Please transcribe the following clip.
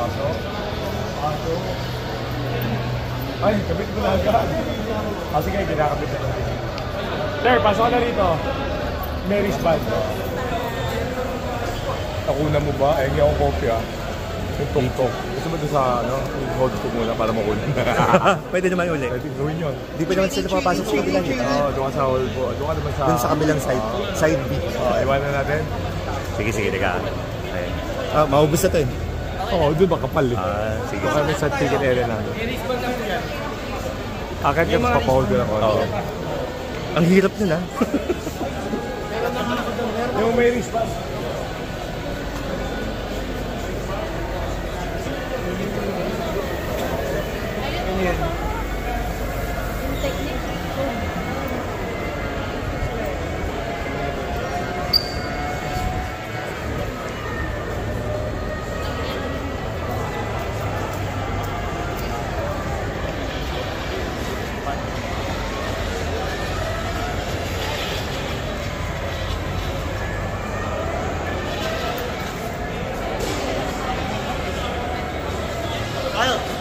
Pasok. Pasok. Ay, kabit mo na agad. Sige, kinakabit na natin. Sir, pasok na rito. Mary's Band. Nakuna mo ba? Ay, hindi akong kopya. Yung tok-tok. Gusto mo ito sa, hold ko muna para makunan. Pwede naman uli. Pwede gawin yun. Di pa naman sila papasok sa kabilang eh. Oo, doon ka sa hold po. Doon ka naman sa... Doon sa kabilang side. Side B. Iwanan natin. Sige, teka. Maubos na to eh. Oo, doon makapal eh. Sige. Doon kami sa ticket area namin. Akit ka papahold ko na ko. Ang hirap nun ah. Yung Mary's Band. Kyle!